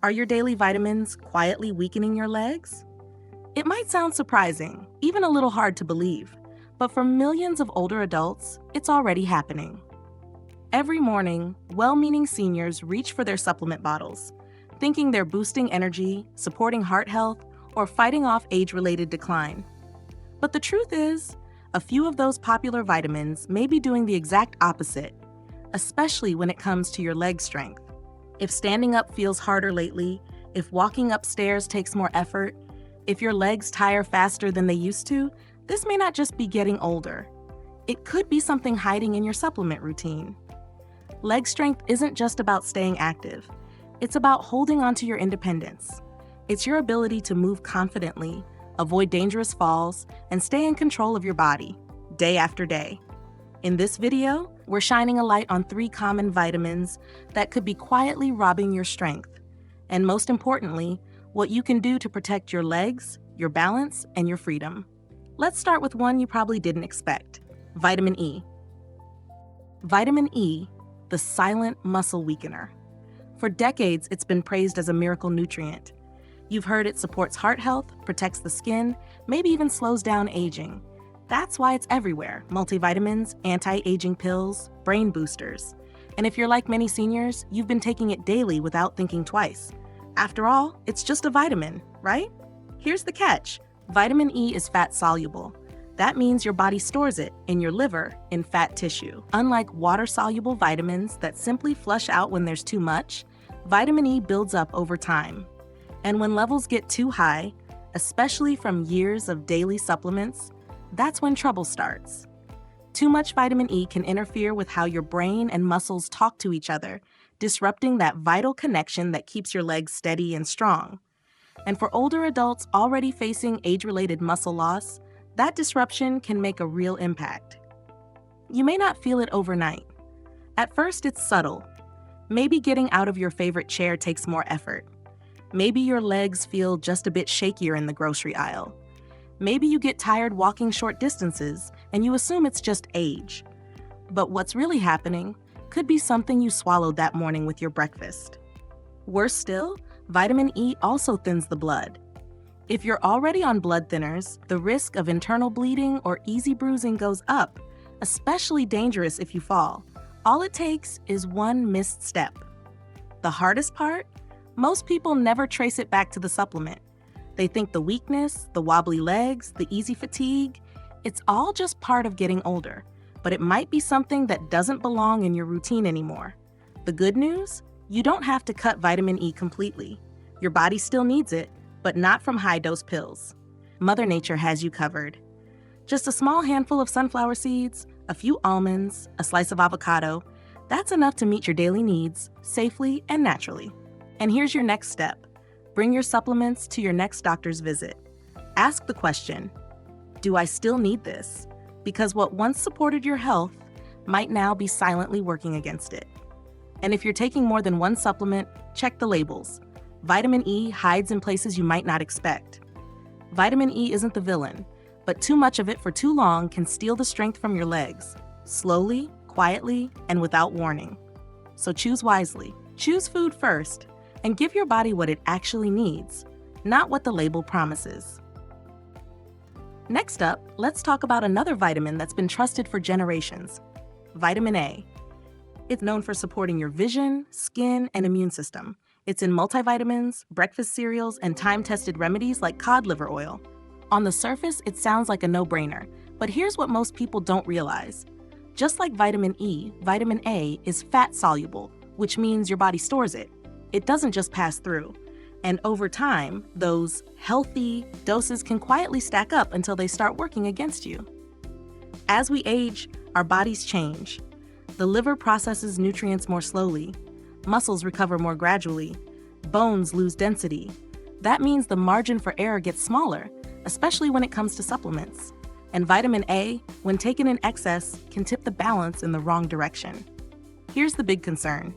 Are your daily vitamins quietly weakening your legs? It might sound surprising, even a little hard to believe, but for millions of older adults, it's already happening. Every morning, well-meaning seniors reach for their supplement bottles, thinking they're boosting energy, supporting heart health, or fighting off age-related decline. But the truth is, a few of those popular vitamins may be doing the exact opposite, especially when it comes to your leg strength. If standing up feels harder lately, if walking upstairs takes more effort, if your legs tire faster than they used to, this may not just be getting older. It could be something hiding in your supplement routine. Leg strength isn't just about staying active. It's about holding onto your independence. It's your ability to move confidently, avoid dangerous falls, and stay in control of your body, day after day. In this video, we're shining a light on 3 common vitamins that could be quietly robbing your strength. And most importantly, what you can do to protect your legs, your balance, and your freedom. Let's start with one you probably didn't expect: vitamin E. Vitamin E, the silent muscle weakener. For decades, it's been praised as a miracle nutrient. You've heard it supports heart health, protects the skin, maybe even slows down aging. That's why it's everywhere: multivitamins, anti-aging pills, brain boosters. And if you're like many seniors, you've been taking it daily without thinking twice. After all, it's just a vitamin, right? Here's the catch: vitamin E is fat-soluble. That means your body stores it in your liver in fat tissue. Unlike water-soluble vitamins that simply flush out when there's too much, vitamin E builds up over time. And when levels get too high, especially from years of daily supplements, that's when trouble starts. Too much vitamin E can interfere with how your brain and muscles talk to each other, disrupting that vital connection that keeps your legs steady and strong. And for older adults already facing age-related muscle loss, that disruption can make a real impact. You may not feel it overnight. At first, it's subtle. Maybe getting out of your favorite chair takes more effort. Maybe your legs feel just a bit shakier in the grocery aisle. Maybe you get tired walking short distances and you assume it's just age. But what's really happening could be something you swallowed that morning with your breakfast. Worse still, vitamin E also thins the blood. If you're already on blood thinners, the risk of internal bleeding or easy bruising goes up, especially dangerous if you fall. All it takes is one missed step. The hardest part? Most people never trace it back to the supplement. They think the weakness, the wobbly legs, the easy fatigue, it's all just part of getting older, but it might be something that doesn't belong in your routine anymore. The good news? You don't have to cut vitamin E completely. Your body still needs it, but not from high-dose pills. Mother Nature has you covered. Just a small handful of sunflower seeds, a few almonds, a slice of avocado, that's enough to meet your daily needs safely and naturally. And here's your next step. Bring your supplements to your next doctor's visit. Ask the question, do I still need this? Because what once supported your health might now be silently working against it. And if you're taking more than one supplement, check the labels. Vitamin E hides in places you might not expect. Vitamin E isn't the villain, but too much of it for too long can steal the strength from your legs, slowly, quietly, and without warning. So choose wisely. Choose food first, and give your body what it actually needs, not what the label promises. Next up, let's talk about another vitamin that's been trusted for generations: vitamin A. It's known for supporting your vision, skin, and immune system. It's in multivitamins, breakfast cereals, and time-tested remedies like cod liver oil. On the surface, it sounds like a no-brainer, but here's what most people don't realize. Just like vitamin E, vitamin A is fat-soluble, which means your body stores it. It doesn't just pass through. And over time, those healthy doses can quietly stack up until they start working against you. As we age, our bodies change. The liver processes nutrients more slowly. Muscles recover more gradually. Bones lose density. That means the margin for error gets smaller, especially when it comes to supplements. And vitamin A, when taken in excess, can tip the balance in the wrong direction. Here's the big concern.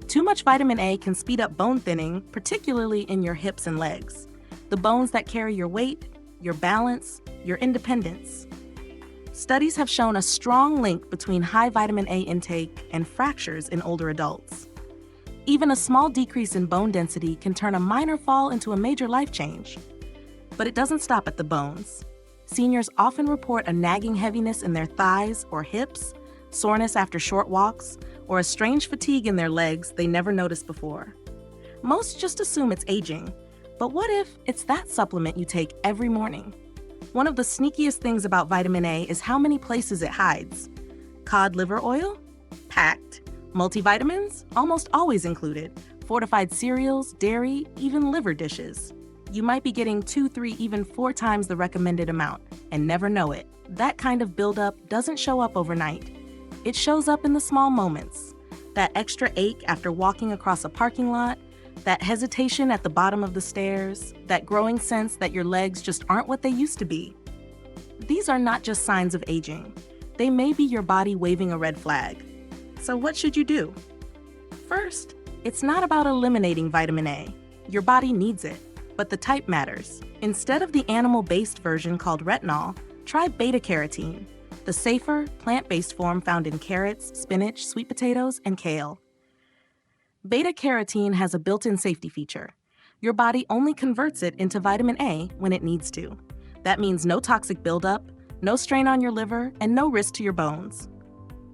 Too much vitamin A can speed up bone thinning, particularly in your hips and legs, the bones that carry your weight, your balance, your independence. Studies have shown a strong link between high vitamin A intake and fractures in older adults. Even a small decrease in bone density can turn a minor fall into a major life change. But it doesn't stop at the bones. Seniors often report a nagging heaviness in their thighs or hips, soreness after short walks, or a strange fatigue in their legs they never noticed before. Most just assume it's aging, but what if it's that supplement you take every morning? One of the sneakiest things about vitamin A is how many places it hides. Cod liver oil? Packed. Multivitamins? Almost always included. Fortified cereals, dairy, even liver dishes. You might be getting 2, 3, even 4 times the recommended amount and never know it. That kind of buildup doesn't show up overnight. It shows up in the small moments. That extra ache after walking across a parking lot, that hesitation at the bottom of the stairs, that growing sense that your legs just aren't what they used to be. These are not just signs of aging. They may be your body waving a red flag. So what should you do? First, it's not about eliminating vitamin A. Your body needs it, but the type matters. Instead of the animal-based version called retinol, try beta-carotene, the safer, plant-based form found in carrots, spinach, sweet potatoes, and kale. Beta-carotene has a built-in safety feature. Your body only converts it into vitamin A when it needs to. That means no toxic buildup, no strain on your liver, and no risk to your bones.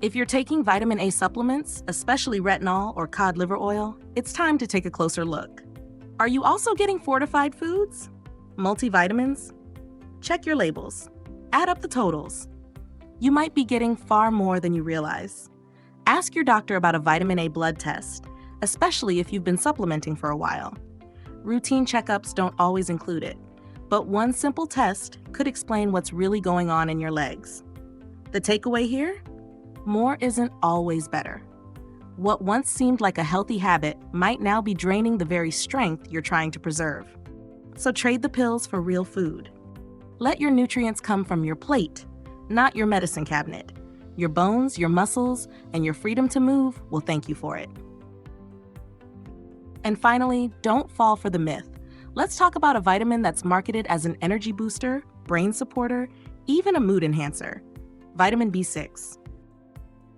If you're taking vitamin A supplements, especially retinol or cod liver oil, it's time to take a closer look. Are you also getting fortified foods? Multivitamins? Check your labels. Add up the totals. You might be getting far more than you realize. Ask your doctor about a vitamin A blood test, especially if you've been supplementing for a while. Routine checkups don't always include it, but one simple test could explain what's really going on in your legs. The takeaway here? More isn't always better. What once seemed like a healthy habit might now be draining the very strength you're trying to preserve. So trade the pills for real food. Let your nutrients come from your plate, not your medicine cabinet. Your bones, your muscles, and your freedom to move will thank you for it. And finally, don't fall for the myth. Let's talk about a vitamin that's marketed as an energy booster, brain supporter, even a mood enhancer: vitamin B6.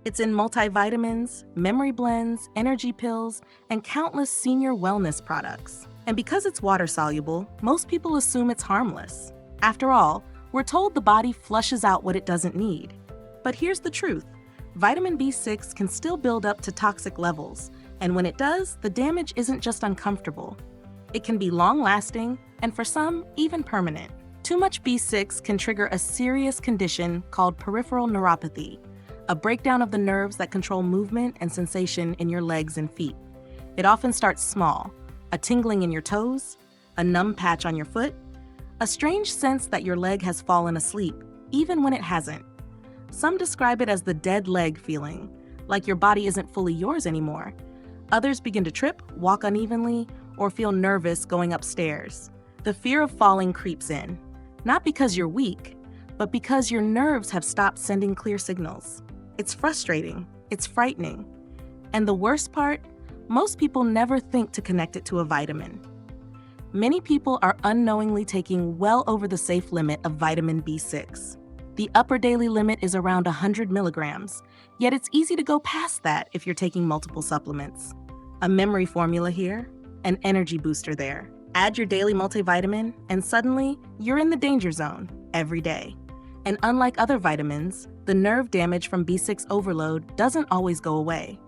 It's in multivitamins, memory blends, energy pills, and countless senior wellness products. And because it's water-soluble, most people assume it's harmless. After all, we're told the body flushes out what it doesn't need. But here's the truth. Vitamin B6 can still build up to toxic levels, and when it does, the damage isn't just uncomfortable. It can be long-lasting, and for some, even permanent. Too much B6 can trigger a serious condition called peripheral neuropathy, a breakdown of the nerves that control movement and sensation in your legs and feet. It often starts small, a tingling in your toes, a numb patch on your foot, a strange sense that your leg has fallen asleep, even when it hasn't. Some describe it as the dead leg feeling, like your body isn't fully yours anymore. Others begin to trip, walk unevenly, or feel nervous going upstairs. The fear of falling creeps in, not because you're weak, but because your nerves have stopped sending clear signals. It's frustrating, it's frightening. And the worst part, most people never think to connect it to a vitamin. Many people are unknowingly taking well over the safe limit of vitamin B6. The upper daily limit is around 100 milligrams, yet it's easy to go past that if you're taking multiple supplements. A memory formula here, an energy booster there. Add your daily multivitamin, and suddenly, you're in the danger zone every day. And unlike other vitamins, the nerve damage from B6 overload doesn't always go away.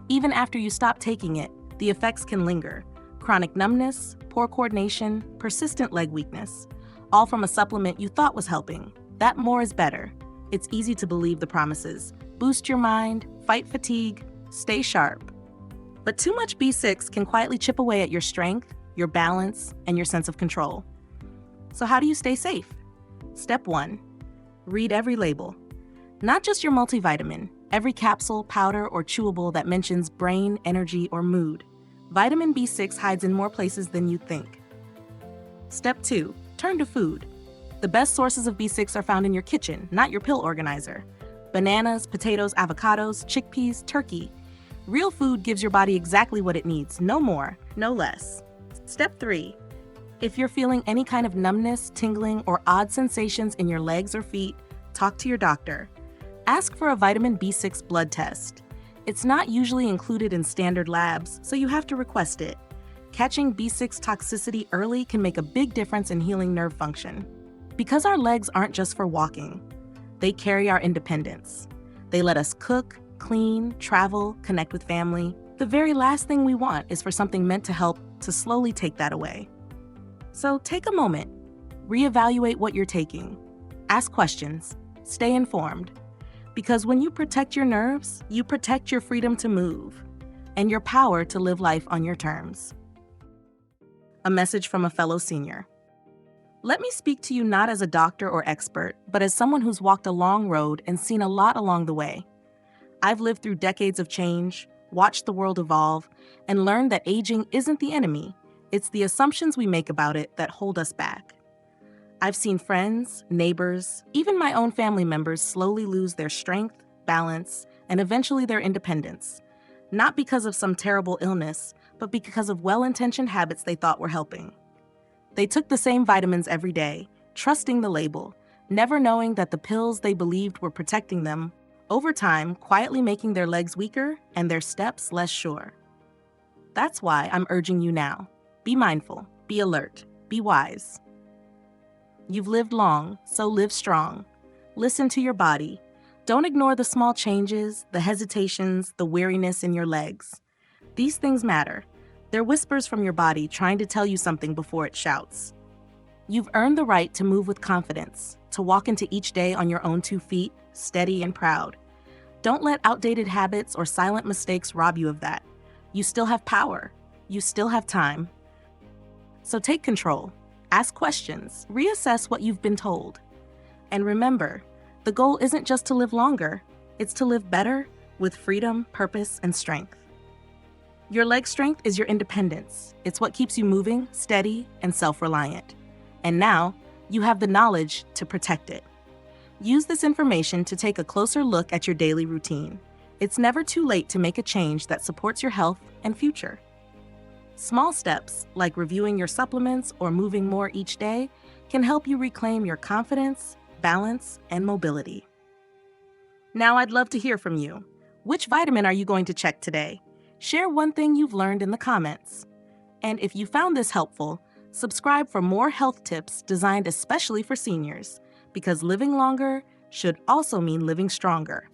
Even after you stop taking it, the effects can linger. Chronic numbness, poor coordination, persistent leg weakness, all from a supplement you thought was helping. That more is better. It's easy to believe the promises. Boost your mind, fight fatigue, stay sharp. But too much B6 can quietly chip away at your strength, your balance, and your sense of control. So how do you stay safe? Step 1. Read every label. Not just your multivitamin, every capsule, powder, or chewable that mentions brain, energy, or mood. Vitamin B6 hides in more places than you think. Step 2. Turn to food. The best sources of B6 are found in your kitchen, not your pill organizer. Bananas, potatoes, avocados, chickpeas, turkey. Real food gives your body exactly what it needs, no more, no less. Step 3. If you're feeling any kind of numbness, tingling, or odd sensations in your legs or feet, talk to your doctor. Ask for a vitamin B6 blood test. It's not usually included in standard labs, so you have to request it. Catching B6 toxicity early can make a big difference in healing nerve function. Because our legs aren't just for walking, they carry our independence. They let us cook, clean, travel, connect with family. The very last thing we want is for something meant to help to slowly take that away. So take a moment, reevaluate what you're taking, ask questions, stay informed. Because when you protect your nerves, you protect your freedom to move and your power to live life on your terms. A message from a fellow senior. Let me speak to you not as a doctor or expert, but as someone who's walked a long road and seen a lot along the way. I've lived through decades of change, watched the world evolve, and learned that aging isn't the enemy. It's the assumptions we make about it that hold us back. I've seen friends, neighbors, even my own family members slowly lose their strength, balance, and eventually their independence. Not because of some terrible illness, but because of well-intentioned habits they thought were helping. They took the same vitamins every day, trusting the label, never knowing that the pills they believed were protecting them, over time quietly making their legs weaker and their steps less sure. That's why I'm urging you now. Be mindful, be alert, be wise. You've lived long, so live strong. Listen to your body. Don't ignore the small changes, the hesitations, the weariness in your legs. These things matter. They're whispers from your body trying to tell you something before it shouts. You've earned the right to move with confidence, to walk into each day on your own 2 feet, steady and proud. Don't let outdated habits or silent mistakes rob you of that. You still have power. You still have time. So take control. Ask questions. Reassess what you've been told. And remember, the goal isn't just to live longer. It's to live better with freedom, purpose, and strength. Your leg strength is your independence. It's what keeps you moving, steady, and self-reliant. And now, you have the knowledge to protect it. Use this information to take a closer look at your daily routine. It's never too late to make a change that supports your health and future. Small steps, like reviewing your supplements or moving more each day, can help you reclaim your confidence, balance, and mobility. Now I'd love to hear from you. Which vitamin are you going to check today? Share one thing you've learned in the comments. And if you found this helpful, subscribe for more health tips designed especially for seniors, because living longer should also mean living stronger.